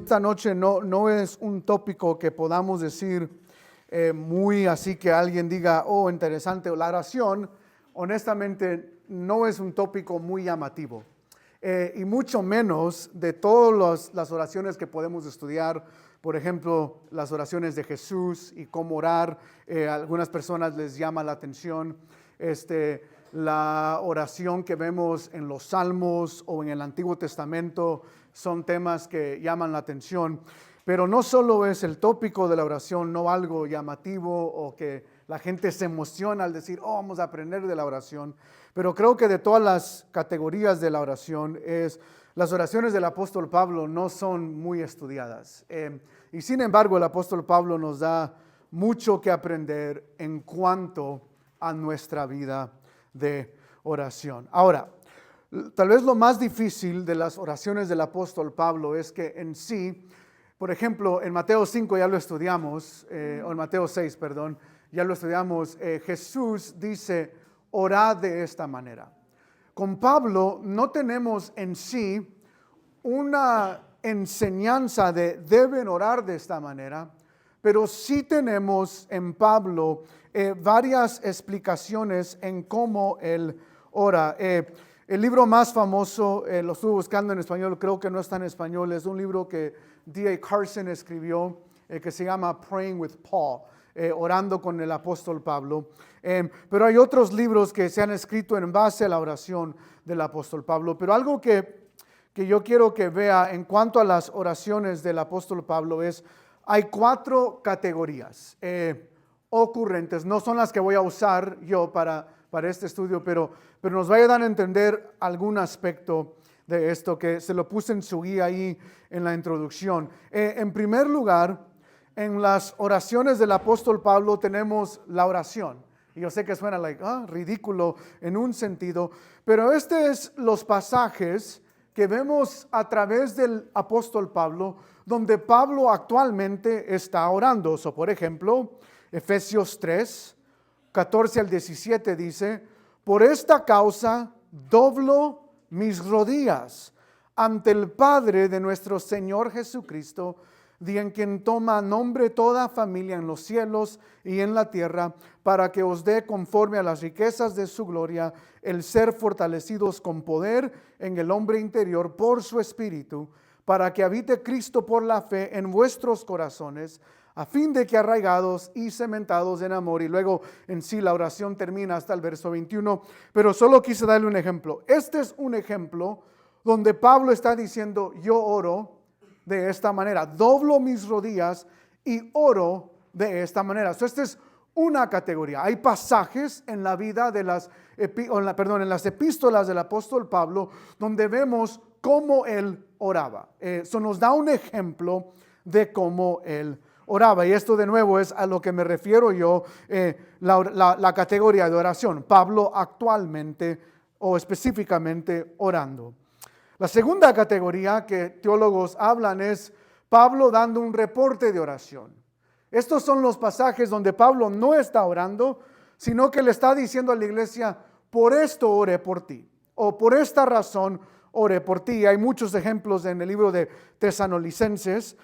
esta noche no es un tópico que podamos decir muy así que alguien diga, oh, interesante. La oración, honestamente, no es un tópico muy llamativo. Y mucho menos de todas las oraciones que podemos estudiar, por ejemplo, las oraciones de Jesús y cómo orar. Algunas personas les llama la atención la oración que vemos en los Salmos o en el Antiguo Testamento. Son temas que llaman la atención, pero no solo es el tópico de la oración, no algo llamativo o que la gente se emociona al decir, oh, vamos a aprender de la oración. Pero creo que de todas las categorías de la oración, las oraciones del apóstol Pablo no son muy estudiadas. Y sin embargo, el apóstol Pablo nos da mucho que aprender en cuanto a nuestra vida de oración. Ahora, tal vez lo más difícil de las oraciones del apóstol Pablo es que en sí, por ejemplo, en Mateo 5 ya lo estudiamos, o en Mateo 6, perdón, ya lo estudiamos. Jesús dice, orad de esta manera. Con Pablo no tenemos en sí una enseñanza de deben orar de esta manera, pero sí tenemos en Pablo varias explicaciones en cómo él ora. El libro más famoso, lo estuve buscando en español, creo que no está en español, es un libro que D.A. Carson escribió que se llama Praying with Paul. Orando con el apóstol Pablo. Pero hay otros libros que se han escrito en base a la oración del apóstol Pablo. Pero algo que yo quiero que vea en cuanto a las oraciones del apóstol Pablo hay 4 categorías ocurrentes. No son las que voy a usar yo para este estudio, pero nos vayan a entender algún aspecto de esto que se lo puse en su guía ahí en la introducción. En primer lugar, en las oraciones del apóstol Pablo tenemos la oración. Y yo sé que suena ridículo en un sentido, pero es los pasajes que vemos a través del apóstol Pablo, donde Pablo actualmente está orando. Por ejemplo, Efesios 3, 14 al 17 dice, por esta causa doblo mis rodillas ante el Padre de nuestro Señor Jesucristo, de en quien toma nombre toda familia en los cielos y en la tierra, para que os dé conforme a las riquezas de su gloria el ser fortalecidos con poder en el hombre interior por su Espíritu, para que habite Cristo por la fe en vuestros corazones, a fin de que arraigados y cementados en amor. Y luego en sí la oración termina hasta el verso 21, pero solo quise darle un ejemplo. Este es un ejemplo donde Pablo está diciendo, yo oro de esta manera, doblo mis rodillas y oro de esta manera. Esta es una categoría. Hay pasajes en la vida de en las epístolas del apóstol Pablo donde vemos cómo él oraba. Eso nos da un ejemplo de cómo él oraba. Y esto de nuevo es a lo que me refiero yo, la categoría de oración. Pablo actualmente o específicamente orando. La segunda categoría que teólogos hablan es Pablo dando un reporte de oración. Estos son los pasajes donde Pablo no está orando, sino que le está diciendo a la iglesia, por esto oré por ti, o por esta oré por ti. Hay muchos ejemplos en el libro de Tesalonicenses.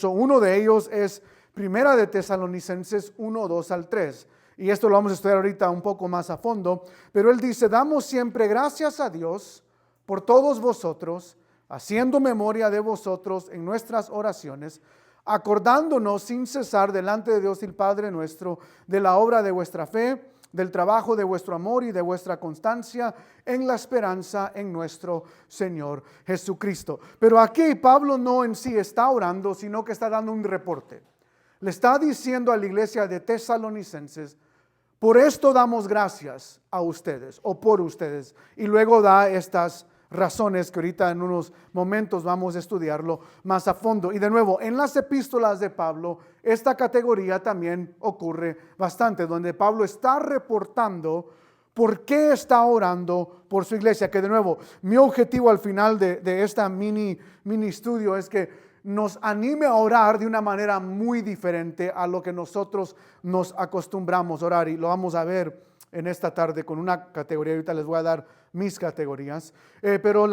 Uno de ellos es Primera de Tesalonicenses 1, 2 al 3. Y esto lo vamos a estudiar ahorita un poco más a fondo. Pero él dice, damos siempre gracias a Dios por todos vosotros, haciendo memoria de vosotros en nuestras oraciones, acordándonos sin cesar delante de Dios el Padre nuestro, de la obra de vuestra fe, del trabajo de vuestro amor y de vuestra constancia en la esperanza en nuestro Señor Jesucristo. Pero aquí Pablo no en sí está orando, sino que está dando un reporte. Le está diciendo a la iglesia de Tesalonicenses, por esto damos gracias a ustedes o por ustedes. Y luego da estas razones que ahorita en unos momentos vamos a estudiarlo más a fondo. Y de nuevo, en las epístolas de Pablo, esta categoría también ocurre bastante, donde Pablo está reportando por qué está orando por su iglesia. Que de nuevo, mi objetivo al final de esta mini estudio es que nos anime a orar de una manera muy diferente a lo que nosotros nos acostumbramos a orar. Y lo vamos a ver en esta tarde con una categoría. Ahorita les voy a dar mis categorías. Pero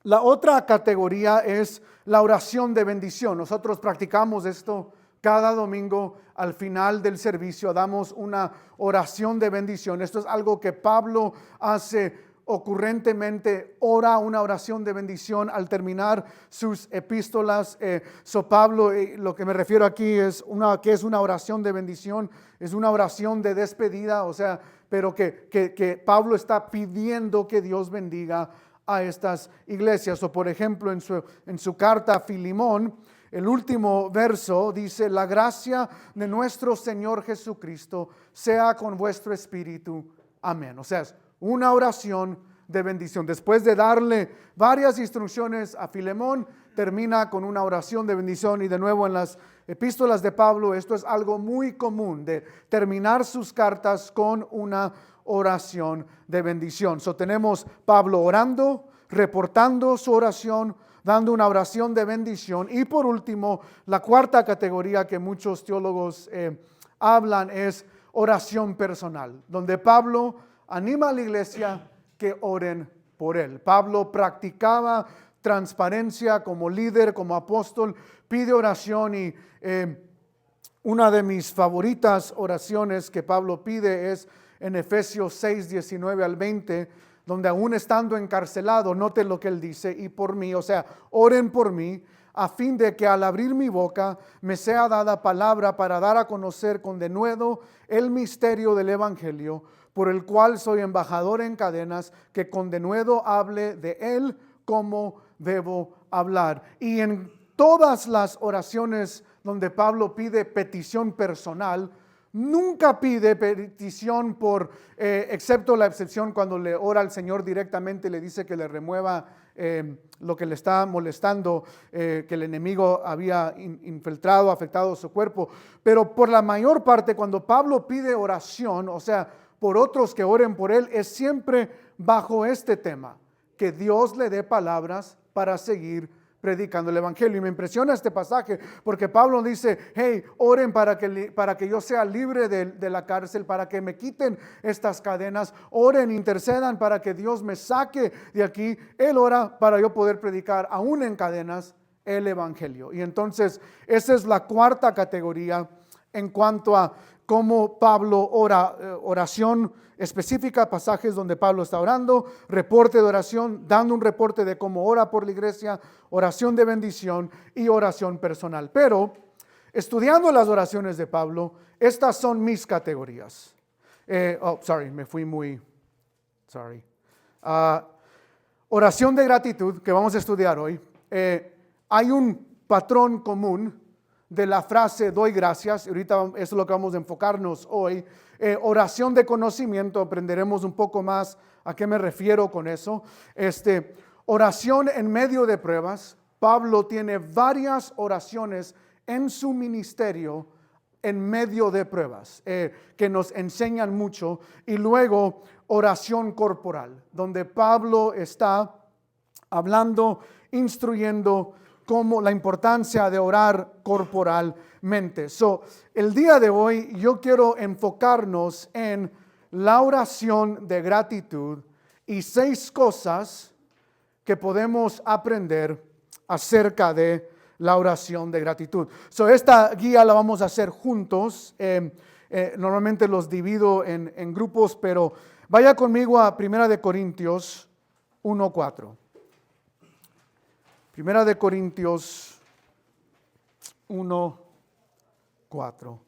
La otra categoría es la oración de bendición. Nosotros practicamos esto cada domingo al final del servicio. Damos una oración de bendición. Esto es algo que Pablo hace ocurrentemente, ora una oración de bendición al terminar sus epístolas. Pablo, lo que me refiero aquí es que es una oración de bendición, es una oración de despedida, o sea, pero que Pablo está pidiendo que Dios bendiga a estas iglesias. O por ejemplo, en su carta a Filemón, el último verso dice: la gracia de nuestro Señor Jesucristo sea con vuestro espíritu. Amén. O sea, es una oración de bendición. Después de darle varias instrucciones a Filemón, termina con una oración de bendición. Y de nuevo en las epístolas de Pablo, esto es algo muy común, de terminar sus cartas con una oración de bendición. Tenemos Pablo orando, reportando su oración, dando una oración de bendición. Y por último, la cuarta categoría que muchos teólogos hablan es oración personal, donde Pablo anima a la iglesia que oren por él. Pablo practicaba transparencia como líder, como apóstol, pide oración. Y una de mis favoritas oraciones que Pablo pide es en Efesios 6, 19 al 20, donde aún estando encarcelado, note lo que él dice: y por mí, o sea, oren por mí, a fin de que al abrir mi boca me sea dada palabra para dar a conocer con denuedo el misterio del evangelio, por el cual soy embajador en cadenas, que con denuedo hable de él como debo hablar. Y en todas las oraciones donde Pablo pide petición personal, nunca pide petición excepto la excepción cuando le ora al Señor directamente y le dice que le remueva lo que le está molestando, que el enemigo había infiltrado, afectado su cuerpo. Pero por la mayor parte, cuando Pablo pide oración, o sea, por otros que oren por él, es siempre bajo este tema: que Dios le dé palabras para seguir predicando el evangelio. Y me impresiona este pasaje porque Pablo dice: hey, oren para que yo sea libre de la cárcel, para que me quiten estas cadenas. Oren, intercedan para que Dios me saque de aquí. Él ora para yo poder predicar aún en cadenas el evangelio. Y entonces esa es la cuarta categoría en cuanto a cómo Pablo ora. Oración específica, pasajes donde Pablo está orando, reporte de oración, dando un reporte de cómo ora por la iglesia, oración de bendición y oración personal. Pero estudiando las oraciones de Pablo, estas son mis categorías. Oración de gratitud, que vamos a estudiar hoy. Hay un patrón común de la frase doy gracias. Ahorita eso es lo que vamos a enfocarnos hoy. Oración de conocimiento, aprenderemos un poco más a qué me refiero con eso. Oración en medio de pruebas. Pablo tiene varias oraciones en su ministerio en medio de pruebas que nos enseñan mucho. Y luego oración corporal, donde Pablo está hablando, instruyendo como la importancia de orar corporalmente. El día de hoy yo quiero enfocarnos en la oración de gratitud y 6 cosas que podemos aprender acerca de la oración de gratitud. Esta guía la vamos a hacer juntos. Normalmente los divido en grupos, pero vaya conmigo a 1 Corintios 1:4. 1 Corintios 1:4.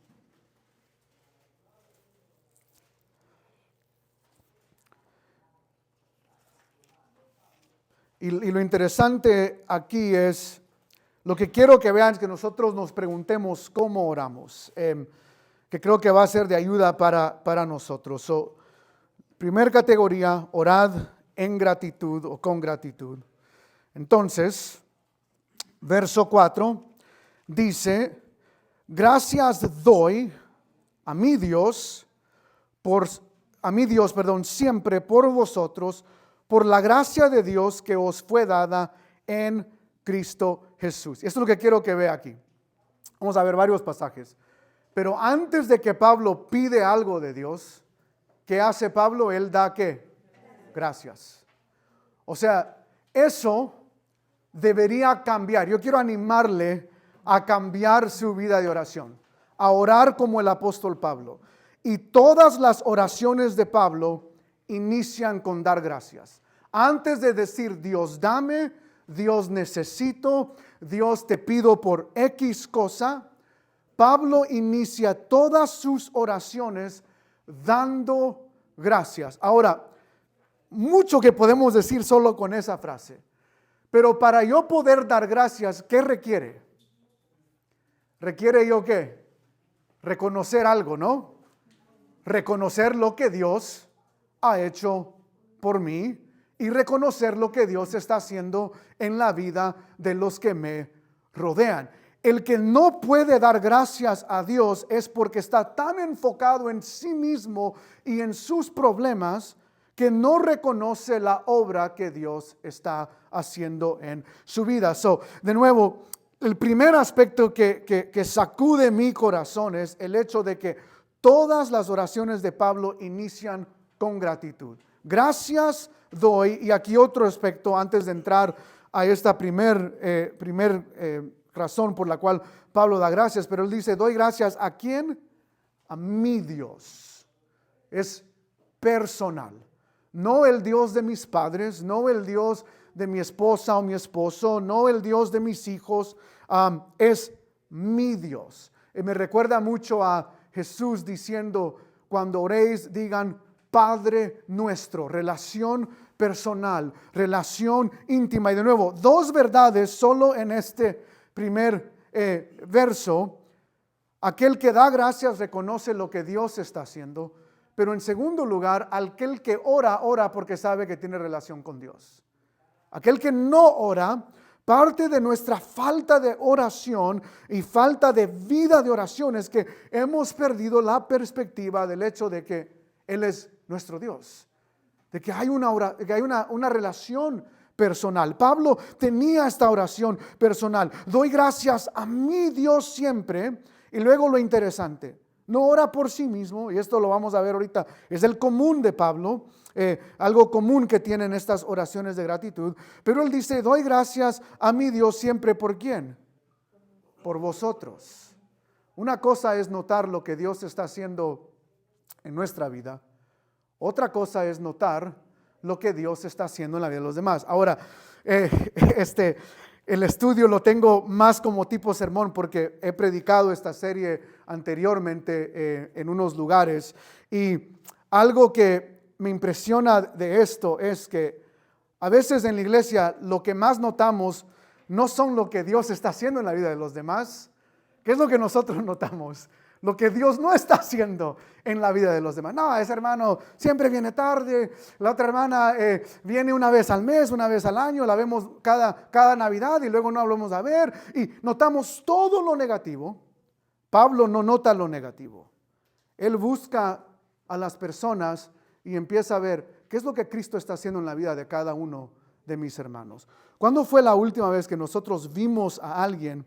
Y lo interesante aquí es, lo que quiero que vean es que nosotros nos preguntemos cómo oramos, que creo que va a ser de ayuda para nosotros. Primer categoría, orad en gratitud o con gratitud. Entonces, verso 4 dice: gracias doy a mi Dios, siempre por vosotros, por la gracia de Dios que os fue dada en Cristo Jesús. Esto es lo que quiero que vea aquí. Vamos a ver varios pasajes. Pero antes de que Pablo pide algo de Dios, ¿qué hace Pablo? Él da ¿qué? Gracias. O sea, eso debería cambiar. Yo quiero animarle a cambiar su vida de oración, a orar como el apóstol Pablo. Y todas las oraciones de Pablo inician con dar gracias. Antes de decir Dios dame, Dios necesito, Dios te pido por X cosa, Pablo inicia todas sus oraciones dando gracias. Ahora, mucho que podemos decir solo con esa frase, pero para yo poder dar gracias, ¿qué requiere? ¿Requiere yo qué? Reconocer algo, ¿no? Reconocer lo que Dios ha hecho por mí y reconocer lo que Dios está haciendo en la vida de los que me rodean. El que no puede dar gracias a Dios es porque está tan enfocado en sí mismo y en sus problemas que no reconoce la obra que Dios está haciendo en su vida. De nuevo, el primer aspecto que sacude mi corazón es el hecho de que todas las oraciones de Pablo inician con gratitud. Gracias doy, y aquí otro aspecto antes de entrar a esta primer razón por la cual Pablo da gracias, pero él dice, doy gracias ¿a quién? A mi Dios. Es personal. No el Dios de mis padres, no el Dios de mi esposa o mi esposo, no el Dios de mis hijos, es mi Dios. Me recuerda mucho a Jesús diciendo, cuando oréis, digan Padre nuestro, relación personal, relación íntima. Y de nuevo, dos verdades solo en este primer verso. Aquel que da gracias reconoce lo que Dios está haciendo, pero en segundo lugar, aquel que ora, ora porque sabe que tiene relación con Dios. Aquel que no ora, parte de nuestra falta de oración y falta de vida de oración es que hemos perdido la perspectiva del hecho de que Él es nuestro Dios, de que hay una relación personal. Pablo tenía esta oración personal. Doy gracias a mi Dios siempre. Y luego lo interesante, no ora por sí mismo, y esto lo vamos a ver ahorita, es el común de Pablo, algo común que tienen estas oraciones de gratitud, pero él dice, doy gracias a mi Dios siempre. ¿Por quién? Por vosotros. Una cosa es notar lo que Dios está haciendo en nuestra vida, otra cosa es notar lo que Dios está haciendo en la vida de los demás. Ahora, el estudio lo tengo más como tipo sermón porque he predicado esta serie anteriormente en unos lugares, y algo que me impresiona de esto es que a veces en la iglesia lo que más notamos no son lo que Dios está haciendo en la vida de los demás. ¿Qué es lo que nosotros notamos? Lo que Dios no está haciendo en la vida de los demás. No, ese hermano siempre viene tarde, la otra hermana viene una vez al mes, una vez al año, la vemos cada Navidad y luego no hablamos a ver, y notamos todo lo negativo. Pablo no nota lo negativo. Él busca a las personas y empieza a ver qué es lo que Cristo está haciendo en la vida de cada uno de mis hermanos. ¿Cuándo fue la última vez que nosotros vimos a alguien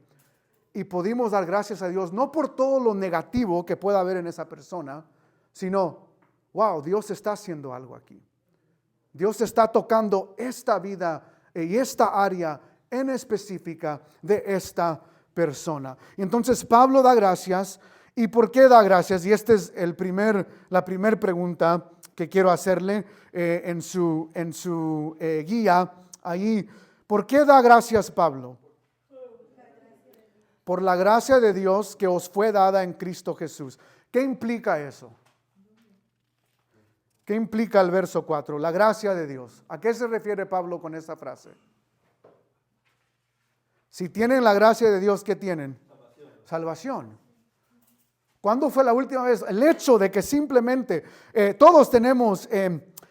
y pudimos dar gracias a Dios, no por todo lo negativo que pueda haber en esa persona, sino, wow, Dios está haciendo algo aquí? Dios está tocando esta vida y esta área en específica de esta persona. Y entonces Pablo da gracias. ¿Y por qué da gracias? Y esta es la primera pregunta que quiero hacerle en su guía ahí. ¿Por qué da gracias Pablo? Por la gracia de Dios que os fue dada en Cristo Jesús. ¿Qué implica eso? ¿Qué implica el verso 4? La gracia de Dios. ¿A qué se refiere Pablo con esa frase? Si tienen la gracia de Dios, ¿qué tienen? Salvación. ¿Cuándo fue la última vez? El hecho de que simplemente todos tenemos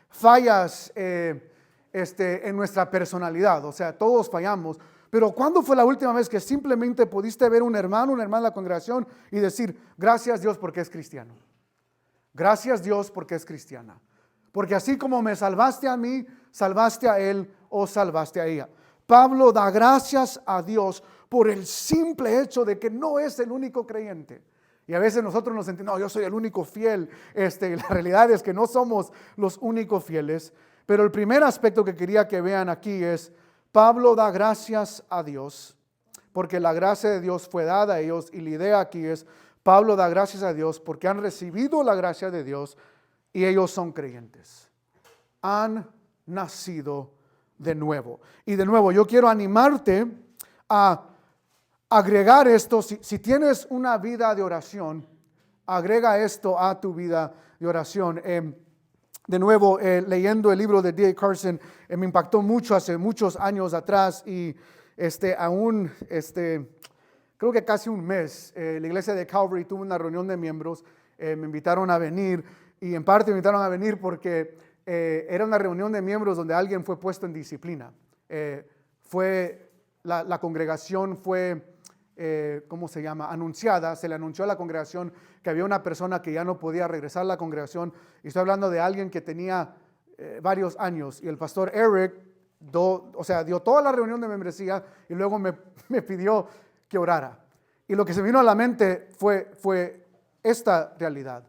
fallas en nuestra personalidad, o sea, todos fallamos. Pero ¿cuándo fue la última vez que simplemente pudiste ver un hermano, una hermana de la congregación y decir, gracias Dios porque es cristiano? Gracias Dios porque es cristiana. Porque así como me salvaste a mí, salvaste a él o salvaste a ella. Pablo da gracias a Dios por el simple hecho de que no es el único creyente. Y a veces nosotros nos sentimos, no, yo soy el único fiel. La realidad es que no somos los únicos fieles. Pero el primer aspecto que quería que vean aquí es, Pablo da gracias a Dios, porque la gracia de Dios fue dada a ellos, y la idea aquí es, Pablo da gracias a Dios porque han recibido la gracia de Dios y ellos son creyentes. Han nacido de nuevo. Y de nuevo, yo quiero animarte a agregar esto. Si tienes una vida de oración, agrega esto a tu vida de oración. De nuevo, leyendo el libro de D.A. Carson, me impactó mucho hace muchos años atrás y creo que casi un mes, la iglesia de Calvary tuvo una reunión de miembros, me invitaron a venir y en parte me invitaron a venir porque era una reunión de miembros donde alguien fue puesto en disciplina. La congregación fue, ¿cómo se llama? Anunciada, se le anunció a la congregación que había una persona que ya no podía regresar a la congregación, y estoy hablando de alguien que tenía varios años, y el pastor Eric dio toda la reunión de membresía y luego me pidió que orara. Y lo que se me vino a la mente fue esta realidad,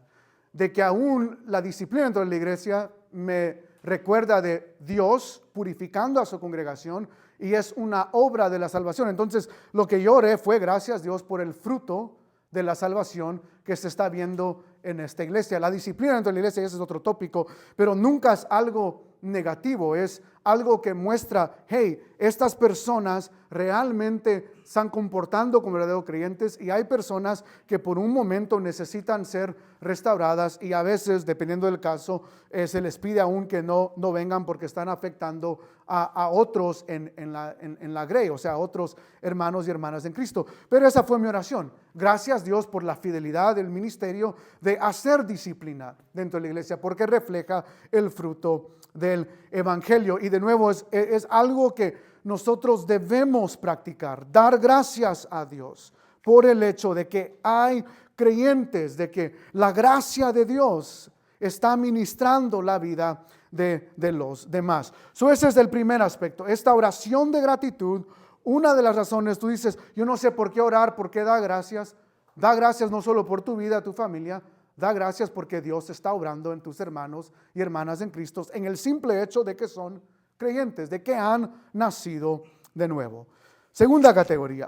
de que aún la disciplina dentro de la iglesia me recuerda de Dios purificando a su congregación, y es una obra de la salvación. Entonces, lo que yo oré fue gracias Dios por el fruto de la salvación que se está viendo en esta iglesia. La disciplina dentro de la iglesia, ese es otro tópico, pero nunca es algo negativo, es algo que muestra, hey, estas personas realmente están comportando como verdaderos creyentes, y hay personas que por un momento necesitan ser restauradas, y a veces, dependiendo del caso, se les pide aún que no vengan porque están afectando a otros en la grey, o sea, a otros hermanos y hermanas en Cristo. Pero esa fue mi oración. Gracias Dios por la fidelidad del ministerio de hacer disciplina dentro de la iglesia, porque refleja el fruto del evangelio. Y de nuevo es algo que nosotros debemos practicar, dar gracias a Dios por el hecho de que hay creyentes, de que la gracia de Dios está ministrando la vida de los demás. Ese es el primer aspecto, esta oración de gratitud. Una de las razones, tú dices, yo no sé por qué orar, por qué dar gracias. Da gracias no solo por tu vida, tu familia, da gracias porque Dios está obrando en tus hermanos y hermanas en Cristo, en el simple hecho de que son creyentes, de que han nacido de nuevo. Segunda categoría,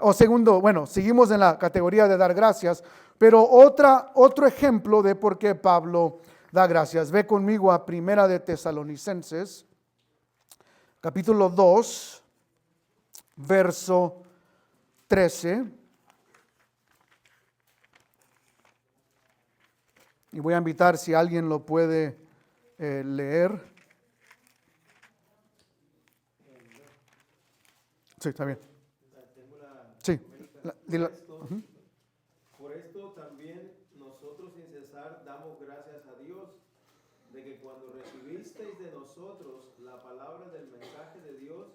seguimos en la categoría de dar gracias, pero otro ejemplo de por qué Pablo da gracias. Ve conmigo a Primera de Tesalonicenses, capítulo 2, verso 13. Y voy a invitar si alguien lo puede leer. Sí, está bien. Sí. Por esto también nosotros sin cesar damos gracias a Dios, de que cuando recibisteis de nosotros la palabra del mensaje de Dios,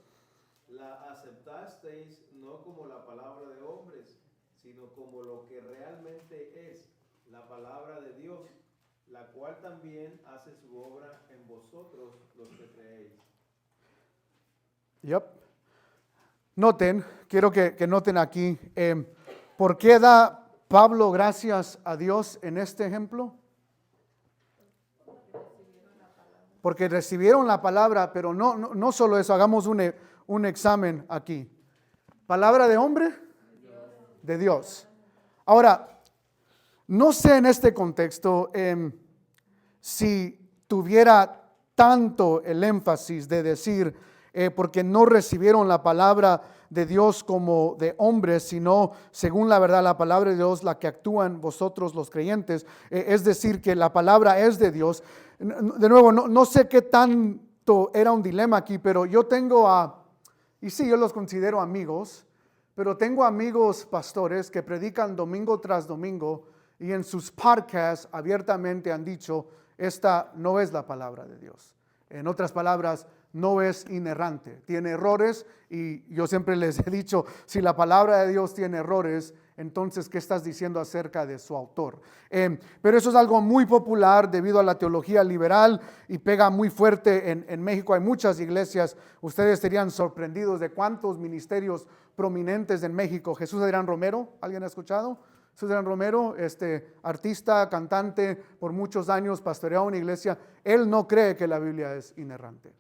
la aceptasteis no como la palabra de hombres, sino como lo que realmente es, la palabra de Dios, la cual también hace su obra en vosotros los que creéis. Quiero que noten aquí, ¿por qué da Pablo gracias a Dios en este ejemplo? Porque recibieron la palabra, pero no solo eso, hagamos un examen aquí. ¿Palabra de hombre? De Dios. Ahora, no sé en este contexto si tuviera tanto el énfasis de decir, porque no recibieron la palabra de Dios como de hombres, sino según la verdad la palabra de Dios, la que actúan vosotros los creyentes, es decir, que la palabra es de Dios. De nuevo, no sé qué tanto era un dilema aquí, pero yo tengo y sí, yo los considero amigos, pero tengo amigos pastores que predican domingo tras domingo y en sus podcasts abiertamente han dicho, esta no es la palabra de Dios. En otras palabras, no es inerrante, tiene errores, y yo siempre les he dicho, si la palabra de Dios tiene errores, entonces, ¿qué estás diciendo acerca de su autor? Pero eso es algo muy popular debido a la teología liberal y pega muy fuerte en México. Hay muchas iglesias, ustedes serían sorprendidos de cuántos ministerios prominentes en México. Jesús Adrián Romero, ¿alguien ha escuchado? Jesús Adrián Romero, artista, cantante, por muchos años pastoreó una iglesia. Él no cree que la Biblia es inerrante.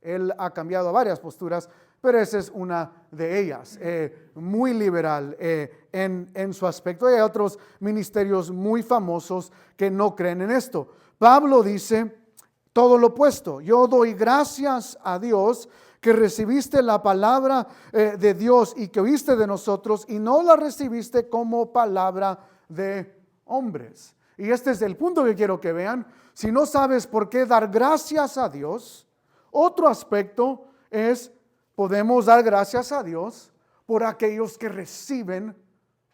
Él ha cambiado varias posturas, pero esa es una de ellas, muy liberal en su aspecto. Hay otros ministerios muy famosos que no creen en esto. Pablo dice todo lo opuesto. Yo doy gracias a Dios que recibiste la palabra de Dios y que oíste de nosotros y no la recibiste como palabra de hombres. Y este es el punto que quiero que vean. Si no sabes por qué dar gracias a Dios, otro aspecto es, podemos dar gracias a Dios por aquellos que reciben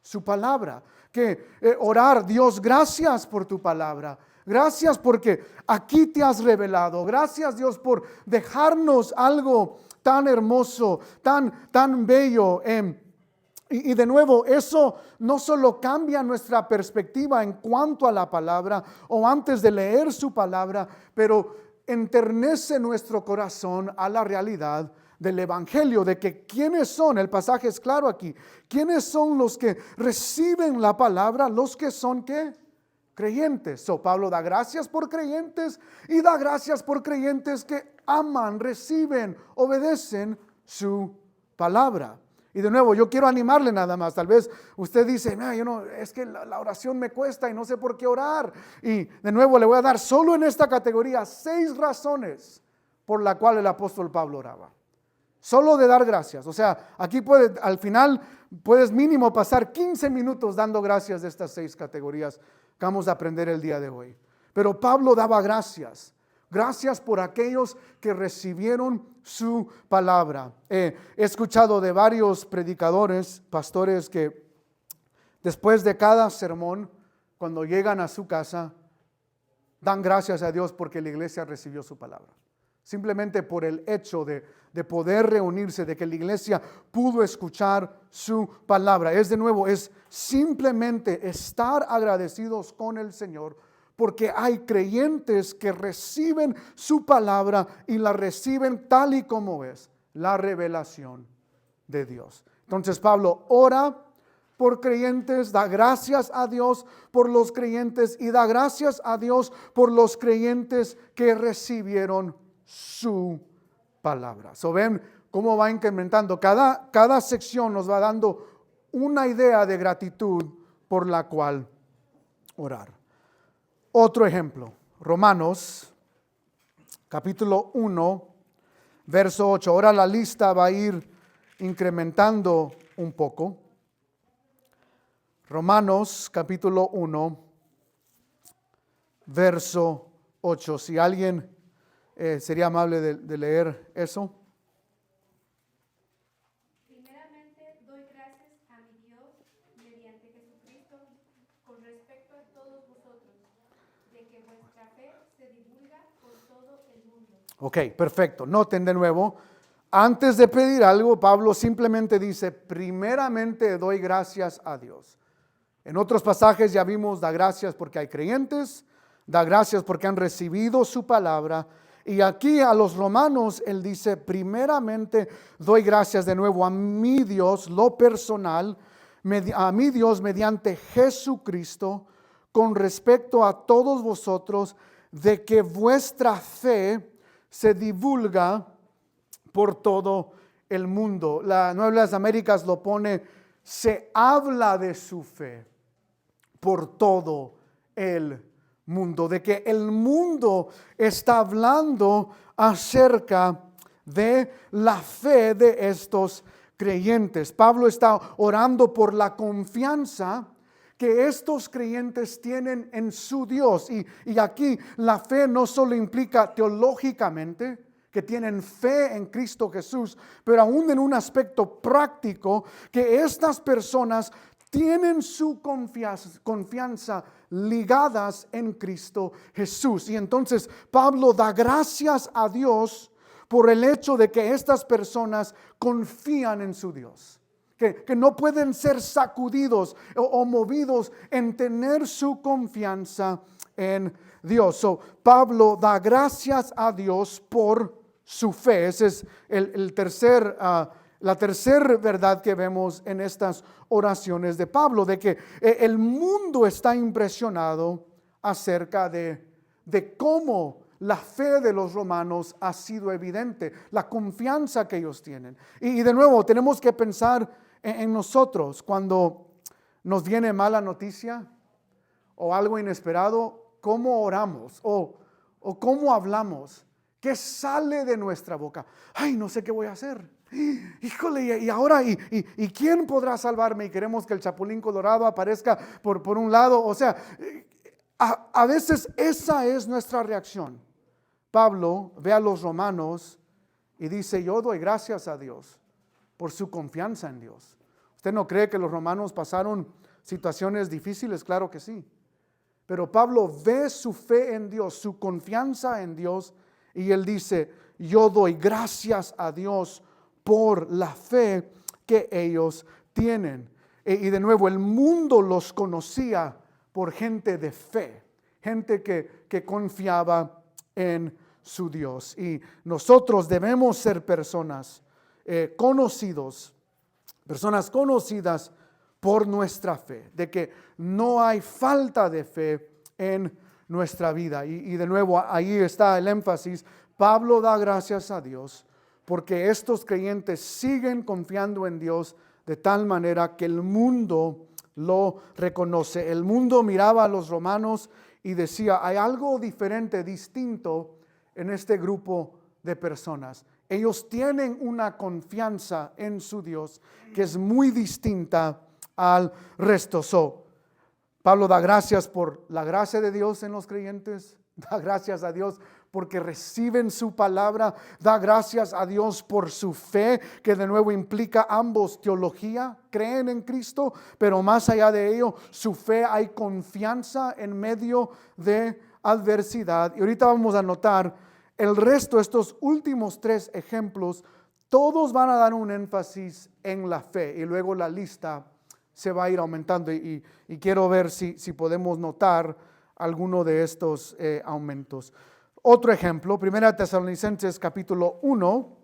su palabra. Que orar, Dios, gracias por tu palabra. Gracias porque aquí te has revelado. Gracias, Dios, por dejarnos algo tan hermoso, tan bello. Y de nuevo, eso no solo cambia nuestra perspectiva en cuanto a la palabra o antes de leer su palabra, pero enternece nuestro corazón a la realidad del evangelio, de que quiénes son, el pasaje es claro aquí, quiénes son los que reciben la palabra, los que son ¿qué? Creyentes. Pablo da gracias por creyentes y da gracias por creyentes que aman, reciben, obedecen su palabra. Y de nuevo, yo quiero animarle nada más. Tal vez usted dice, es que la oración me cuesta y no sé por qué orar. Y de nuevo le voy a dar solo en esta categoría 6 razones por la cual el apóstol Pablo oraba. Solo de dar gracias. O sea, aquí al final puedes mínimo pasar 15 minutos dando gracias de estas 6 categorías que vamos a aprender el día de hoy. Pero Pablo daba gracias. Gracias por aquellos que recibieron su palabra. He escuchado de varios predicadores, pastores, que después de cada sermón, cuando llegan a su casa, dan gracias a Dios porque la iglesia recibió su palabra. Simplemente por el hecho de poder reunirse, de que la iglesia pudo escuchar su palabra. Es simplemente estar agradecidos con el Señor, porque hay creyentes que reciben su palabra y la reciben tal y como es, la revelación de Dios. Entonces Pablo ora por creyentes, da gracias a Dios por los creyentes y da gracias a Dios por los creyentes que recibieron su palabra. Ven cómo va incrementando. Cada sección nos va dando una idea de gratitud por la cual orar. Otro ejemplo, Romanos capítulo 1, verso 8. Ahora la lista va a ir incrementando un poco. Romanos capítulo 1, verso 8. Si alguien sería amable de leer eso. Primeramente doy gracias a mi Dios mediante Jesucristo con respecto a todos vosotros, de que vuestra fe se divulga por todo el mundo. Ok, perfecto. Noten de nuevo, antes de pedir algo, Pablo simplemente dice, primeramente doy gracias a Dios. En otros pasajes ya vimos, da gracias porque hay creyentes, da gracias porque han recibido su palabra. Y aquí a los romanos él dice, primeramente doy gracias de nuevo a mi Dios, lo personal, a mi Dios mediante Jesucristo, con respecto a todos vosotros, de que vuestra fe se divulga por todo el mundo. La Nueva de las Américas lo pone, se habla de su fe por todo el mundo, de que el mundo está hablando acerca de la fe de estos creyentes. Pablo está orando por la confianza que estos creyentes tienen en su Dios. Y aquí la fe no solo implica teológicamente, que tienen fe en Cristo Jesús, pero aún en un aspecto práctico, que estas personas tienen su confianza ligadas en Cristo Jesús. Y entonces Pablo da gracias a Dios por el hecho de que estas personas confían en su Dios. Que no pueden ser sacudidos o movidos en tener su confianza en Dios. Pablo da gracias a Dios por su fe. Esa es la tercera verdad que vemos en estas oraciones de Pablo, de que el mundo está impresionado acerca de cómo la fe de los romanos ha sido evidente, la confianza que ellos tienen. Y de nuevo, tenemos que pensar en nosotros cuando nos viene mala noticia o algo inesperado, ¿cómo oramos o cómo hablamos? ¿Qué sale de nuestra boca? Ay, no sé qué voy a hacer. Híjole, y ahora, ¿y quién podrá salvarme? Y queremos que el chapulín colorado aparezca por un lado. O sea, a veces esa es nuestra reacción. Pablo ve a los romanos y dice, yo doy gracias a Dios por su confianza en Dios. ¿Usted no cree que los romanos pasaron situaciones difíciles? Claro que sí. Pero Pablo ve su fe en Dios, su confianza en Dios, y él dice, yo doy gracias a Dios por la fe que ellos tienen. Y de nuevo, el mundo los conocía por gente de fe, gente que confiaba en su Dios. Y nosotros debemos ser personas conocidas por nuestra fe, de que no hay falta de fe en nuestra vida. Y de nuevo, ahí está el énfasis. Pablo da gracias a Dios porque estos creyentes siguen confiando en Dios de tal manera que el mundo lo reconoce. El mundo miraba a los romanos y decía, hay algo diferente, distinto en este grupo de personas. Ellos tienen una confianza en su Dios que es muy distinta al resto. Pablo da gracias por la gracia de Dios en los creyentes, da gracias a Dios porque reciben su palabra, da gracias a Dios por su fe, que de nuevo implica ambos, teología, creen en Cristo, pero más allá de ello, su fe, hay confianza en medio de adversidad. Y ahorita vamos a notar el resto, estos últimos 3 ejemplos, todos van a dar un énfasis en la fe y luego la lista se va a ir aumentando y quiero ver si podemos notar alguno de estos aumentos. Otro ejemplo, 1 Tesalonicenses capítulo 1,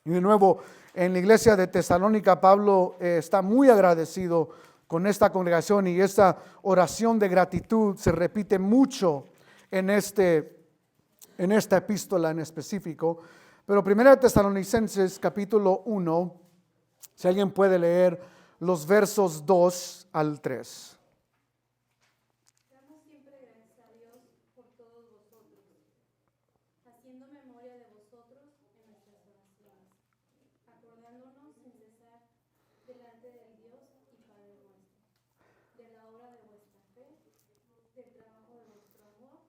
y de nuevo en la iglesia de Tesalónica Pablo está muy agradecido con esta congregación y esta oración de gratitud se repite mucho en esta epístola en específico. Pero 1 Tesalonicenses capítulo 1, si alguien puede leer los versos 2 al 3. Damos siempre gracias a Dios por todos vosotros, haciendo memoria de vosotros en nuestras oraciones, acordándonos sin cesar delante del Dios y Padre nuestro, de la obra de vuestra fe, del trabajo de vuestro amor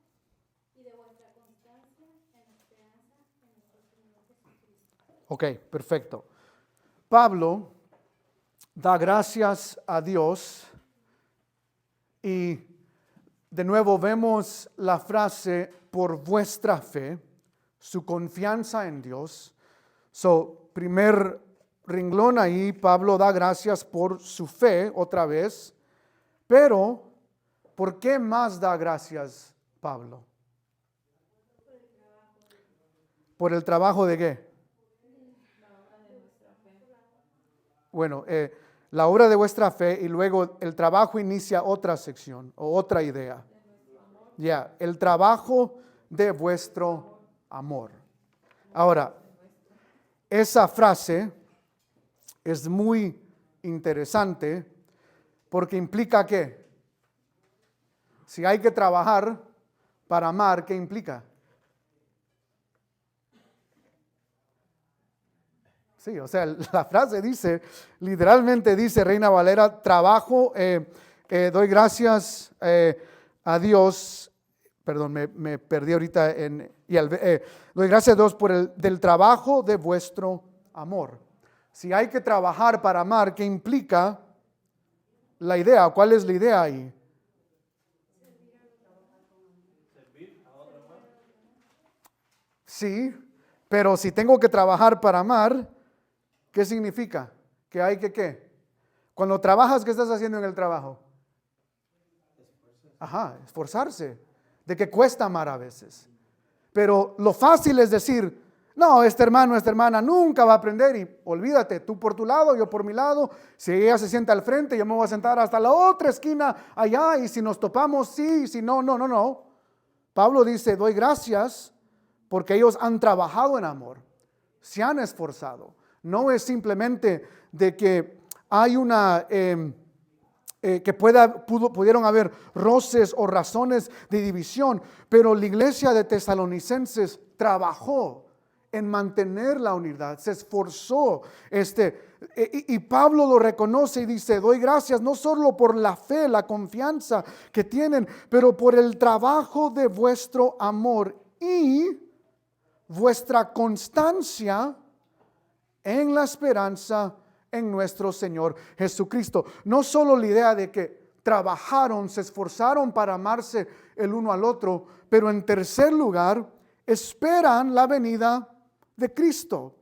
y de vuestra constancia en la esperanza en nuestro Señor Jesucristo. Ok, perfecto. Pablo da gracias a Dios y de nuevo vemos la frase por vuestra fe, su confianza en Dios. Primer renglón ahí, Pablo da gracias por su fe otra vez, pero ¿por qué más da gracias Pablo? ¿Por el trabajo de qué? Bueno, la obra de vuestra fe y luego el trabajo inicia otra sección o otra idea. Ya, el trabajo de vuestro amor. Ahora, esa frase es muy interesante porque implica que si hay que trabajar para amar, ¿qué implica? Sí, o sea, la frase dice, literalmente dice Reina Valera, trabajo, doy gracias a Dios, perdón, me perdí ahorita, doy gracias a Dios por del trabajo de vuestro amor. Si hay que trabajar para amar, ¿qué implica la idea? ¿Cuál es la idea ahí? Sí, pero si tengo que trabajar para amar, ¿qué significa? Que hay que ¿qué? Cuando trabajas, ¿qué estás haciendo en el trabajo? Esforzarse. De que cuesta amar a veces. Pero lo fácil es decir, no, este hermano, esta hermana nunca va a aprender y olvídate, tú por tu lado, yo por mi lado. Si ella se sienta al frente, yo me voy a sentar hasta la otra esquina allá y si nos topamos, sí, si no, no. Pablo dice, doy gracias porque ellos han trabajado en amor, se han esforzado. No es simplemente de que hay que pudieron haber roces o razones de división, pero la iglesia de Tesalonicenses trabajó en mantener la unidad, se esforzó. Y Pablo lo reconoce y dice, doy gracias no solo por la fe, la confianza que tienen, pero por el trabajo de vuestro amor y vuestra constancia en la esperanza en nuestro Señor Jesucristo. No solo la idea de que trabajaron, se esforzaron para amarse el uno al otro, pero en tercer lugar, esperan la venida de Cristo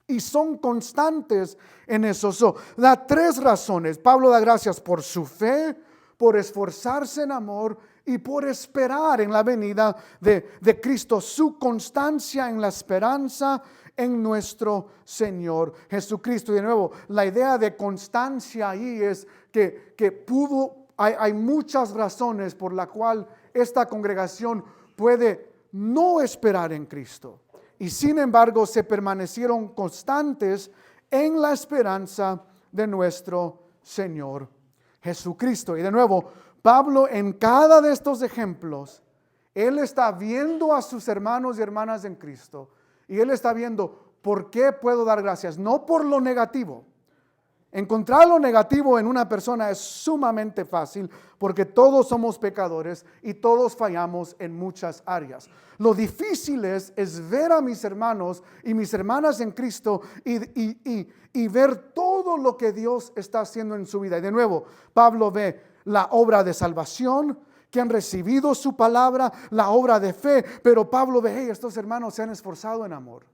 y son constantes en eso. Da tres razones. Pablo da gracias por su fe, por esforzarse en amor y por esperar en la venida de Cristo. Su constancia en la esperanza en nuestro Señor Jesucristo. Y de nuevo, la idea de constancia ahí es que hay muchas razones por la cual esta congregación puede no esperar en Cristo. Y sin embargo se permanecieron constantes en la esperanza de nuestro Señor Jesucristo. Y de nuevo, Pablo en cada de estos ejemplos, él está viendo a sus hermanos y hermanas en Cristo. Y él está viendo por qué puedo dar gracias, no por lo negativo. Encontrar lo negativo en una persona es sumamente fácil porque todos somos pecadores y todos fallamos en muchas áreas. Lo difícil es ver a mis hermanos y mis hermanas en Cristo y ver todo lo que Dios está haciendo en su vida. Y de nuevo, Pablo ve la obra de salvación, que han recibido su palabra, la obra de fe, pero Pablo ve, hey, estos hermanos se han esforzado en amor.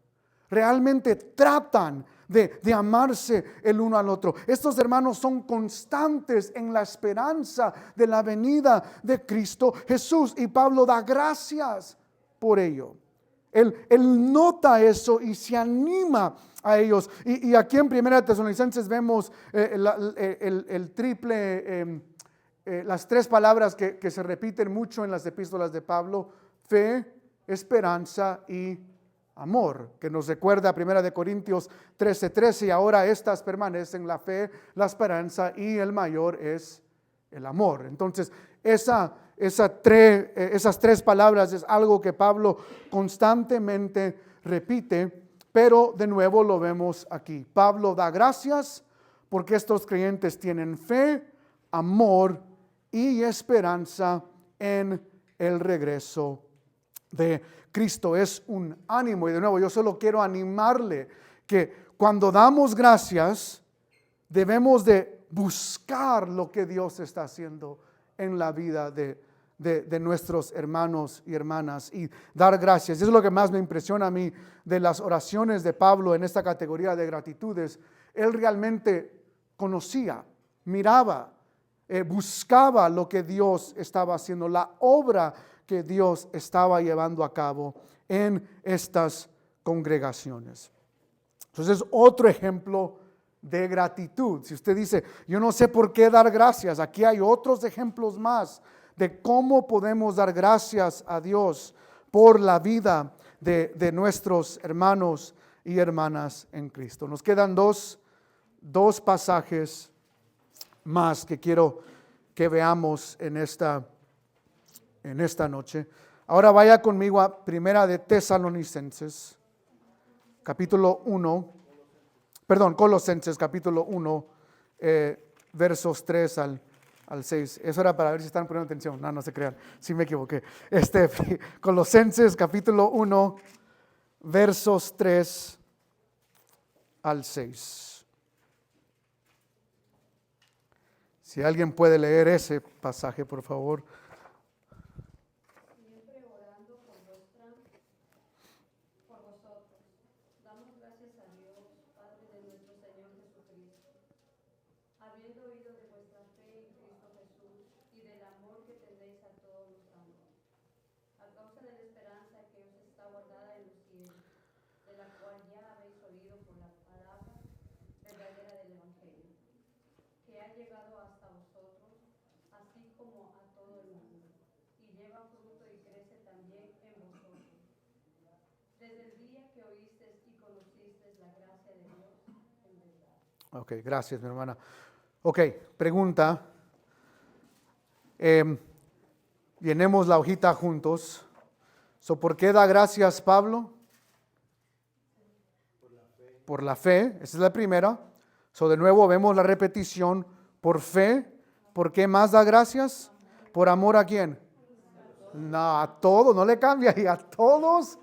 Realmente tratan de amarse el uno al otro. Estos hermanos son constantes en la esperanza de la venida de Cristo Jesús. Y Pablo da gracias por ello. Él nota eso y se anima a ellos. Y aquí en 1 Tesalonicenses vemos el triple, las tres palabras que se repiten mucho en las epístolas de Pablo: fe, esperanza y amor, que nos recuerda 1 Corintios 13:13, y ahora estas permanecen: la fe, la esperanza y el mayor es el amor. Entonces esas tres palabras es algo que Pablo constantemente repite, pero de nuevo lo vemos aquí. Pablo da gracias porque estos creyentes tienen fe, amor y esperanza en el regreso de Cristo. Es un ánimo. Y de nuevo, yo solo quiero animarle que cuando damos gracias debemos de buscar lo que Dios está haciendo en la vida de nuestros hermanos y hermanas y dar gracias. Eso es lo que más me impresiona a mí de las oraciones de Pablo en esta categoría de gratitudes. Él realmente conocía, miraba, buscaba lo que Dios estaba haciendo, la obra que Dios estaba llevando a cabo en estas congregaciones. Entonces, otro ejemplo de gratitud. Si usted dice, yo no sé por qué dar gracias, aquí hay otros ejemplos más de cómo podemos dar gracias a Dios por la vida de nuestros hermanos y hermanas en Cristo. Nos quedan dos pasajes más que quiero que veamos en esta noche. Ahora vaya conmigo a 1 Tesalonicenses, capítulo 1, Colosenses, capítulo 1, versos 3 al 6. Eso era para ver si están poniendo atención. No se crean, sí me equivoqué. Colosenses, capítulo 1, versos 3 al 6. Si alguien puede leer ese pasaje, por favor. Siempre orando por vosotros, damos gracias a Dios, Padre de nuestro Señor Jesucristo, habiendo oído de vuestra fe en Cristo Jesús y del amor que tenéis a todos los santos, a causa de la esperanza que os está guardada en los cielos, de la cual ya habéis oído por la palabra verdadera del Evangelio, que ha llegado hasta vosotros, así como a todo el mundo, y lleva fruto y crece Ok, gracias, mi hermana. Ok, pregunta. Llenemos la hojita juntos. ¿Por qué da gracias Pablo? Por la fe. Esa es la primera. De nuevo vemos la repetición. Por fe. ¿Por qué más da gracias? ¿Por amor a quién? No, a todos, no le cambia, y a todos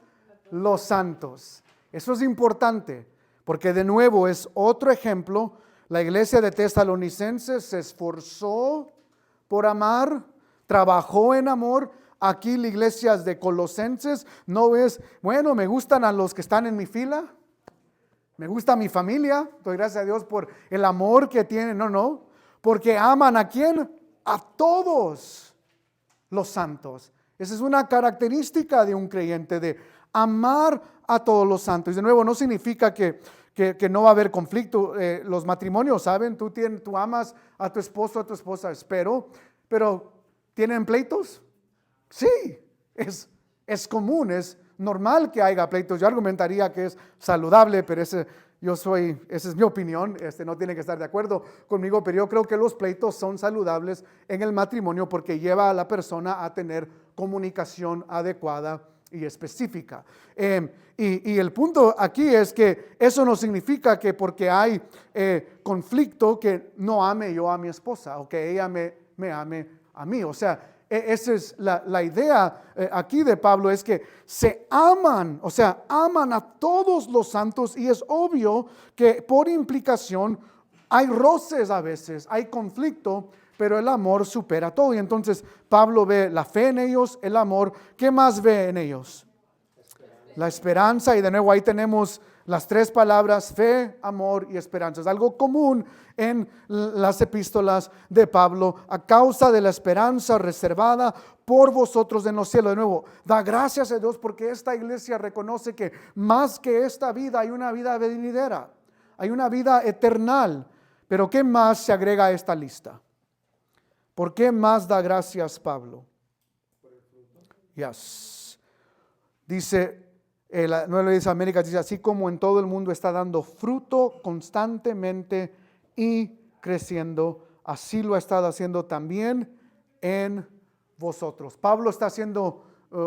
los santos. Eso es importante, porque de nuevo es otro ejemplo. La iglesia de Tesalonicenses se esforzó por amar, trabajó en amor. Aquí la iglesia de Colosenses no es, bueno, me gustan a los que están en mi fila, me gusta mi familia, doy gracias a Dios por el amor que tienen. No, porque aman ¿a quién? A todos los santos. Esa es una característica de un creyente, de amar a todos los santos. Y de nuevo, no significa que no va a haber conflicto. Los matrimonios, ¿saben? Tú amas a tu esposo, a tu esposa, espero, pero ¿tienen pleitos? Sí, es común, es normal que haya pleitos. Yo argumentaría que es saludable, pero esa es mi opinión. No tiene que estar de acuerdo conmigo, pero yo creo que los pleitos son saludables en el matrimonio porque lleva a la persona a tener comunicación adecuada y específica. Y el punto aquí es que eso no significa que porque hay conflicto que no ame yo a mi esposa o que ella me ame a mí. O sea, esa es la idea aquí de Pablo, es que se aman, o sea, aman a todos los santos, y es obvio que por implicación hay roces a veces, hay conflicto, pero el amor supera todo. Y entonces Pablo ve la fe en ellos, el amor. ¿Qué más ve en ellos? La esperanza. Y de nuevo ahí tenemos las tres palabras: fe, amor y esperanza. Es algo común en las epístolas de Pablo. A causa de la esperanza reservada por vosotros en los cielos. De nuevo, da gracias a Dios porque esta iglesia reconoce que más que esta vida hay una vida venidera, hay una vida eternal. Pero ¿qué más se agrega a esta lista? ¿Por qué más da gracias Pablo? Yes. Dice, la Nueva Iglesia de América dice, así como en todo el mundo está dando fruto constantemente y creciendo, así lo ha estado haciendo también en vosotros. Pablo está haciendo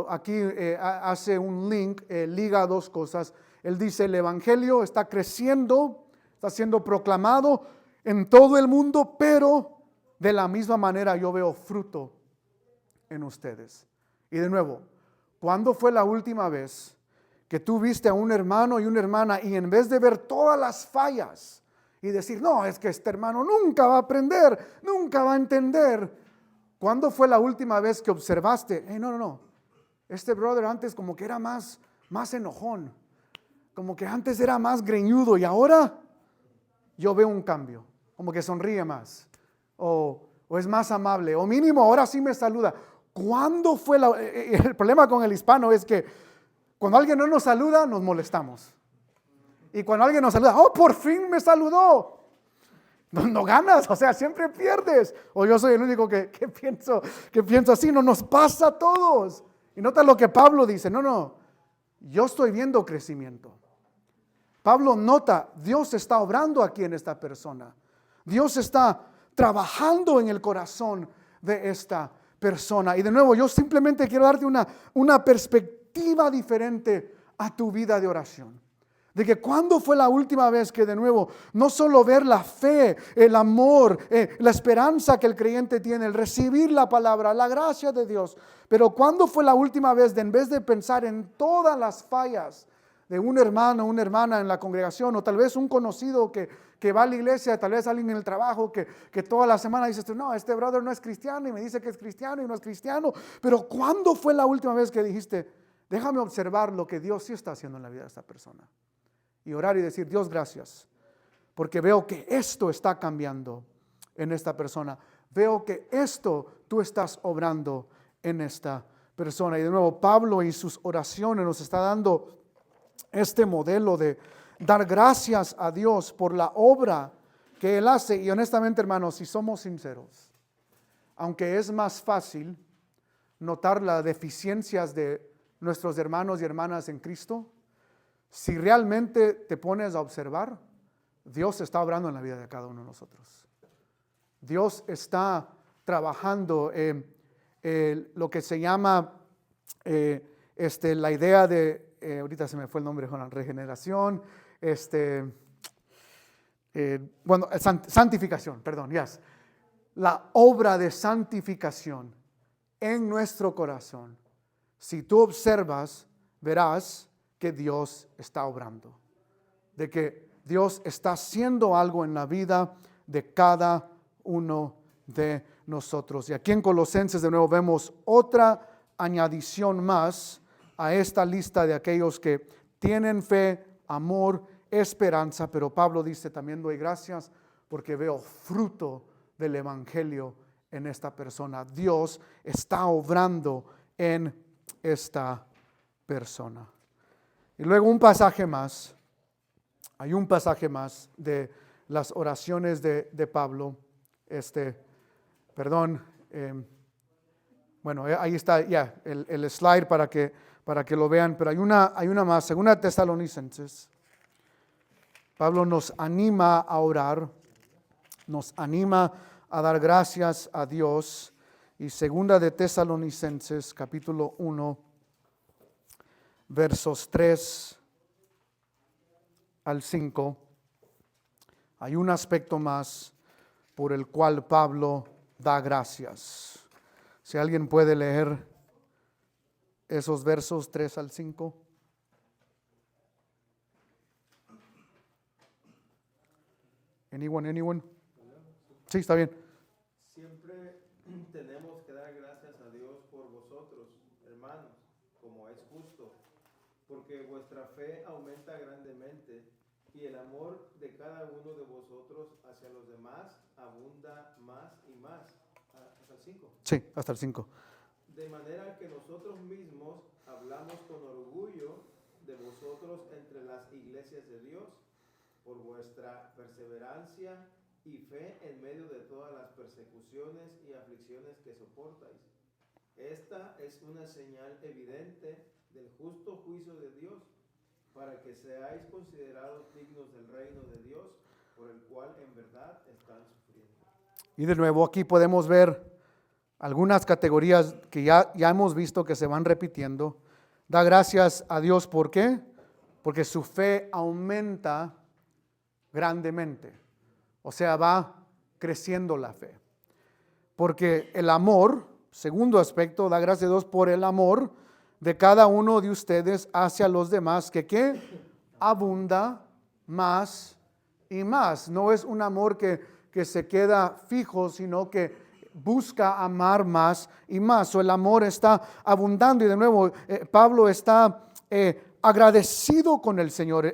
aquí, hace un link, liga dos cosas. Él dice, el evangelio está creciendo, está siendo proclamado en todo el mundo, pero de la misma manera yo veo fruto en ustedes. Y de nuevo, ¿cuándo fue la última vez que tú viste a un hermano y una hermana y en vez de ver todas las fallas y decir, no, es que este hermano nunca va a aprender, nunca va a entender? ¿Cuándo fue la última vez que observaste? No, este brother antes como que era más enojón, como que antes era más greñudo y ahora yo veo un cambio, como que sonríe más. O es más amable, o mínimo ahora sí me saluda. ¿Cuándo fue el problema con el hispano? Es que cuando alguien no nos saluda, nos molestamos. Y cuando alguien nos saluda, oh, por fin me saludó. No ganas, o sea, siempre pierdes. O yo soy el único que pienso así. No, nos pasa a todos. Y nota lo que Pablo dice, no, yo estoy viendo crecimiento. Pablo nota, Dios está obrando aquí en esta persona. Dios está trabajando en el corazón de esta persona. Y de nuevo, yo simplemente quiero darte una perspectiva diferente a tu vida de oración. De que cuándo fue la última vez que de nuevo, no solo ver la fe, el amor, la esperanza que el creyente tiene, el recibir la palabra, la gracia de Dios, pero cuándo fue la última vez de en vez de pensar en todas las fallas de un hermano, una hermana en la congregación, o tal vez un conocido que va a la iglesia, tal vez alguien en el trabajo que toda la semana dices, no, este brother no es cristiano y me dice que es cristiano y no es cristiano, pero ¿cuándo fue la última vez que dijiste, déjame observar lo que Dios sí está haciendo en la vida de esta persona? Y orar y decir, Dios, gracias, porque veo que esto está cambiando en esta persona, veo que esto tú estás obrando en esta persona. Y de nuevo, Pablo y sus oraciones nos está dando este modelo de dar gracias a Dios por la obra que Él hace. Y honestamente, hermanos, si somos sinceros, aunque es más fácil notar las deficiencias de nuestros hermanos y hermanas en Cristo, si realmente te pones a observar, Dios está obrando en la vida de cada uno de nosotros. Dios está trabajando lo que se llama la idea de, ahorita se me fue el nombre, con la regeneración, santificación, perdón, yes. La obra de santificación en nuestro corazón. Si tú observas, verás que Dios está obrando, de que Dios está haciendo algo en la vida de cada uno de nosotros. Y aquí en Colosenses de nuevo vemos otra añadición más a esta lista de aquellos que tienen fe, amor, esperanza, pero Pablo dice, también doy gracias porque veo fruto del evangelio en esta persona. Dios está obrando en esta persona. Y luego un pasaje más, hay un pasaje más de las oraciones de Pablo, ahí está ya el slide para que lo vean, pero hay una más, segunda Tesalonicenses. Pablo nos anima a orar, nos anima a dar gracias a Dios. Y segunda de Tesalonicenses, capítulo 1, versos 3 al 5, hay un aspecto más por el cual Pablo da gracias. Si alguien puede leer esos versos 3 al 5. Anyone? Sí, está bien. Siempre tenemos que dar gracias a Dios por vosotros, hermanos, como es justo, porque vuestra fe aumenta grandemente y el amor de cada uno de vosotros hacia los demás abunda más y más. ¿Hasta el 5? Sí, hasta el 5. De manera que nosotros mismos hablamos con orgullo de vosotros entre las iglesias de Dios, por vuestra perseverancia y fe en medio de todas las persecuciones y aflicciones que soportáis. Esta es una señal evidente del justo juicio de Dios, para que seáis considerados dignos del reino de Dios, por el cual en verdad están sufriendo. Y de nuevo aquí podemos ver algunas categorías que ya hemos visto que se van repitiendo. Da gracias a Dios, ¿por qué? Porque su fe aumenta grandemente. O sea, va creciendo la fe. Porque el amor, segundo aspecto, da gracias a Dios por el amor de cada uno de ustedes hacia los demás, que ¿qué? Abunda más y más. No es un amor que se queda fijo, sino que busca amar más y más. O el amor está abundando. Y de nuevo, Pablo está agradecido con el Señor.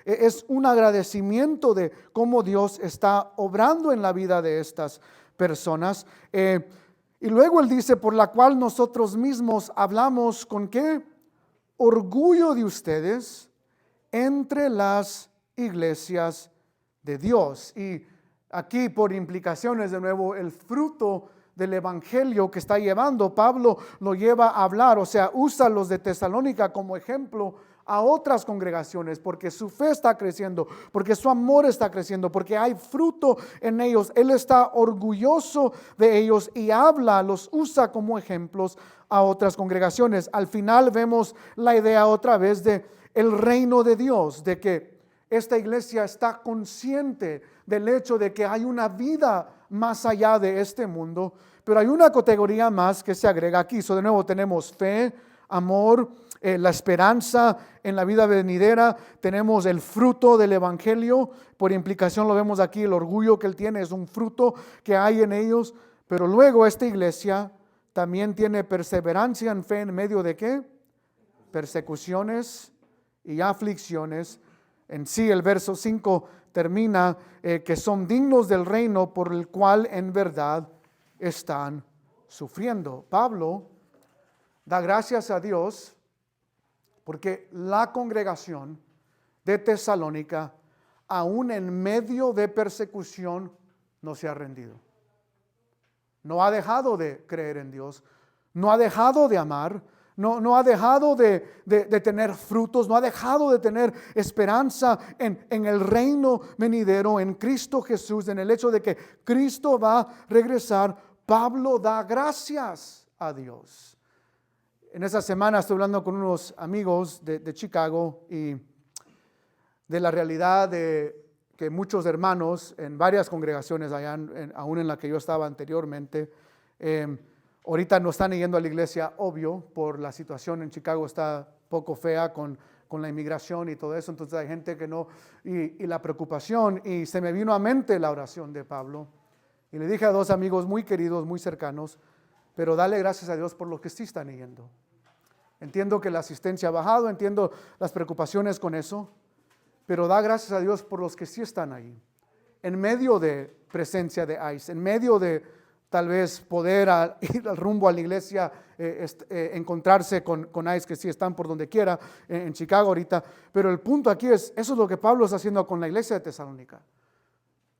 Es un agradecimiento de cómo Dios está obrando en la vida de estas personas. Y luego él dice, por la cual nosotros mismos hablamos con qué? Orgullo de ustedes entre las iglesias de Dios. Y aquí por implicaciones de nuevo el fruto del evangelio que está llevando, Pablo lo lleva a hablar, o sea, usa los de Tesalónica como ejemplo a otras congregaciones, porque su fe está creciendo, porque su amor está creciendo, porque hay fruto en ellos. Él está orgulloso de ellos y los usa como ejemplos a otras congregaciones. Al final vemos la idea otra vez de el reino de Dios, de que esta iglesia está consciente del hecho de que hay una vida más allá de este mundo, pero hay una categoría más que se agrega aquí. De nuevo tenemos fe, amor, la esperanza en la vida venidera, tenemos el fruto del evangelio, por implicación lo vemos aquí, el orgullo que él tiene es un fruto que hay en ellos, pero luego esta iglesia también tiene perseverancia en fe en medio de ¿qué? Persecuciones y aflicciones. En sí el verso 5 termina que son dignos del reino por el cual en verdad están sufriendo. Pablo da gracias a Dios porque la congregación de Tesalónica, aún en medio de persecución, no se ha rendido. No ha dejado de creer en Dios, no ha dejado de amar, no ha dejado de tener frutos, no ha dejado de tener esperanza en el reino venidero, en Cristo Jesús, en el hecho de que Cristo va a regresar. Pablo da gracias a Dios. En esa semana estoy hablando con unos amigos de Chicago y de la realidad de que muchos hermanos en varias congregaciones allá, aún en la que yo estaba anteriormente, ahorita no están yendo a la iglesia, obvio, por la situación en Chicago está poco fea con la inmigración y todo eso. Entonces hay gente que no, y la preocupación, y se me vino a mente la oración de Pablo. Y le dije a dos amigos muy queridos, muy cercanos, pero dale gracias a Dios por los que sí están yendo. Entiendo que la asistencia ha bajado, entiendo las preocupaciones con eso, pero da gracias a Dios por los que sí están ahí. En medio de presencia de ICE, en medio de tal vez poder ir al rumbo a la iglesia, encontrarse con ICE que sí están por donde quiera, en Chicago ahorita. Pero el punto aquí es, eso es lo que Pablo está haciendo con la iglesia de Tesalónica.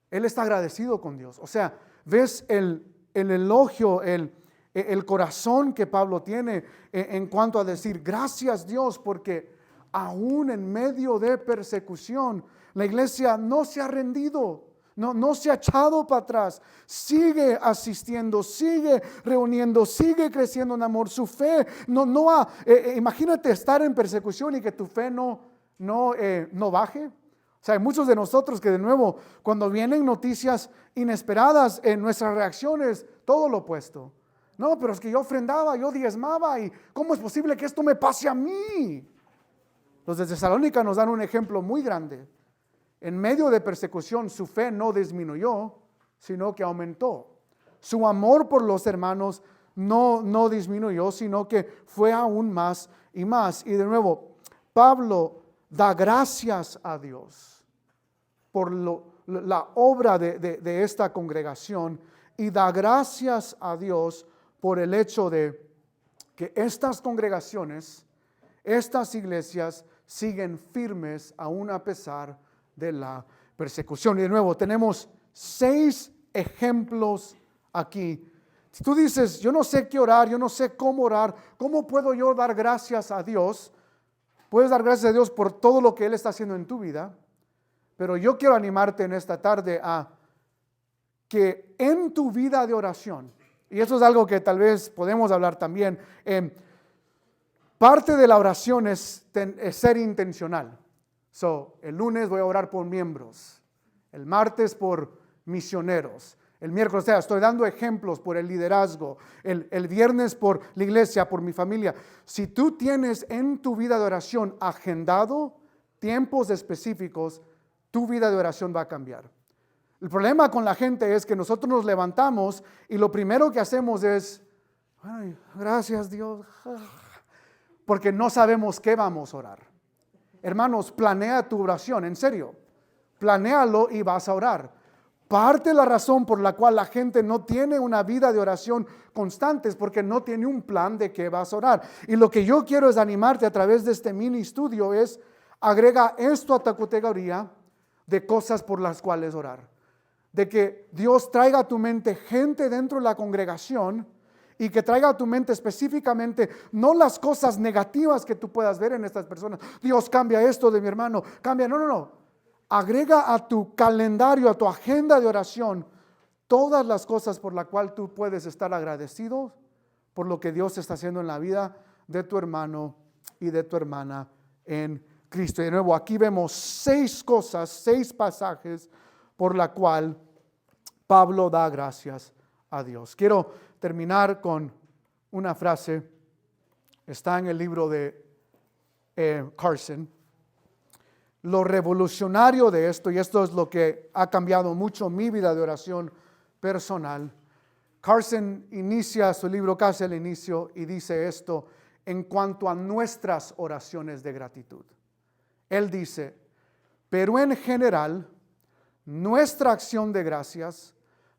Él está agradecido con Dios. O sea, ves el elogio, el corazón que Pablo tiene en cuanto a decir, gracias Dios, porque aún en medio de persecución, la iglesia no se ha rendido. No se ha echado para atrás, sigue asistiendo, sigue reuniendo, sigue creciendo en amor. Su fe imagínate estar en persecución y que tu fe no baje. O sea, hay muchos de nosotros que de nuevo, cuando vienen noticias inesperadas, en nuestras reacciones, todo lo opuesto. No, pero es que yo ofrendaba, yo diezmaba, y ¿cómo es posible que esto me pase a mí? Los de Tesalónica nos dan un ejemplo muy grande. En medio de persecución, su fe no disminuyó, sino que aumentó. Su amor por los hermanos no disminuyó, sino que fue aún más y más. Y de nuevo, Pablo da gracias a Dios por la obra de esta congregación, y da gracias a Dios por el hecho de que estas congregaciones, estas iglesias siguen firmes aún a pesar de la persecución. Y de nuevo, tenemos 6 ejemplos aquí. Si tú dices, yo no sé qué orar, yo no sé cómo orar, ¿cómo puedo yo dar gracias a Dios? Puedes dar gracias a Dios por todo lo que Él está haciendo en tu vida, pero yo quiero animarte en esta tarde a que en tu vida de oración, y eso es algo que tal vez podemos hablar también, parte de la oración es ser intencional. El lunes voy a orar por miembros, el martes por misioneros, el miércoles, o sea, estoy dando ejemplos por el liderazgo, el viernes por la iglesia, por mi familia. Si tú tienes en tu vida de oración agendado tiempos específicos, tu vida de oración va a cambiar. El problema con la gente es que nosotros nos levantamos y lo primero que hacemos es, ay, gracias Dios, porque no sabemos qué vamos a orar. Hermanos, planea tu oración, en serio, planéalo y vas a orar. Parte de la razón por la cual la gente no tiene una vida de oración constante es porque no tiene un plan de qué vas a orar. Y lo que yo quiero es animarte a través de este mini estudio es, agrega esto a tu categoría de cosas por las cuales orar. De que Dios traiga a tu mente gente dentro de la congregación y que traiga a tu mente específicamente no las cosas negativas que tú puedas ver en estas personas. Dios, cambia esto de mi hermano, cambia, no. Agrega a tu calendario, a tu agenda de oración, todas las cosas por las cuales tú puedes estar agradecido por lo que Dios está haciendo en la vida de tu hermano y de tu hermana en Cristo. Y de nuevo, aquí vemos 6 cosas, 6 pasajes por la cual Pablo da gracias a Dios. Quiero terminar con una frase, está en el libro de Carson. Lo revolucionario de esto, y esto es lo que ha cambiado mucho mi vida de oración personal. Carson inicia su libro casi al inicio y dice esto en cuanto a nuestras oraciones de gratitud. Él dice, pero en general, nuestra acción de gracias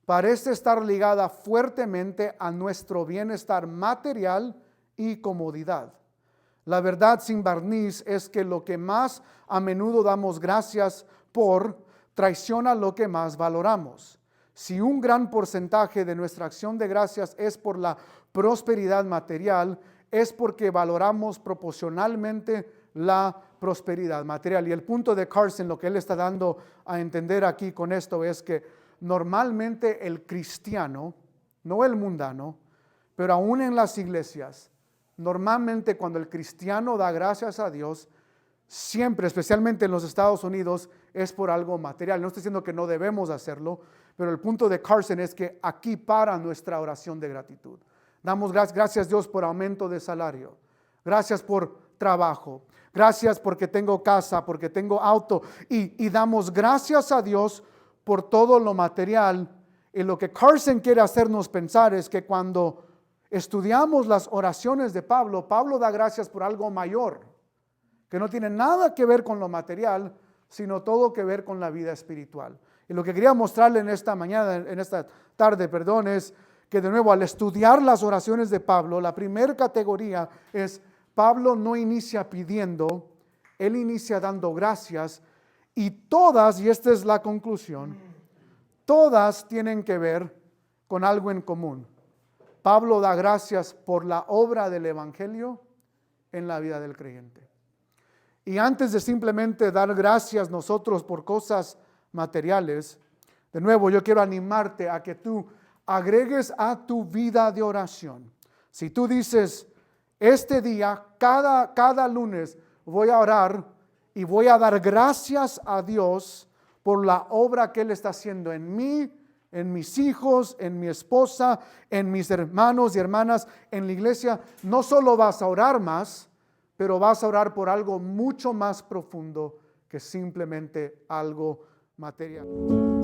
parece estar ligada fuertemente a nuestro bienestar material y comodidad. La verdad sin barniz es que lo que más a menudo damos gracias por traiciona lo que más valoramos. Si un gran porcentaje de nuestra acción de gracias es por la prosperidad material, es porque valoramos proporcionalmente la prosperidad material. Y el punto de Carson, lo que él está dando a entender aquí con esto es que normalmente el cristiano, no el mundano, pero aún en las iglesias, normalmente cuando el cristiano da gracias a Dios, siempre, especialmente en los Estados Unidos, es por algo material. No estoy diciendo que no debemos hacerlo, pero el punto de Carson es que aquí para nuestra oración de gratitud. Damos gracias Dios por aumento de salario. Gracias por trabajo. Gracias porque tengo casa, porque tengo auto. Y damos gracias a Dios por todo lo material. Y lo que Carson quiere hacernos pensar es que cuando estudiamos las oraciones de Pablo, Pablo da gracias por algo mayor, que no tiene nada que ver con lo material, sino todo que ver con la vida espiritual. Y lo que quería mostrarle en esta mañana, en esta tarde, es que de nuevo al estudiar las oraciones de Pablo, la primera categoría es Pablo no inicia pidiendo, él inicia dando gracias, y todas, y esta es la conclusión, todas tienen que ver con algo en común. Pablo da gracias por la obra del evangelio en la vida del creyente. Y antes de simplemente dar gracias nosotros por cosas materiales, de nuevo yo quiero animarte a que tú agregues a tu vida de oración. Si tú dices, este día, cada lunes voy a orar y voy a dar gracias a Dios por la obra que Él está haciendo en mí, en mis hijos, en mi esposa, en mis hermanos y hermanas, en la iglesia, no solo vas a orar más, pero vas a orar por algo mucho más profundo que simplemente algo material.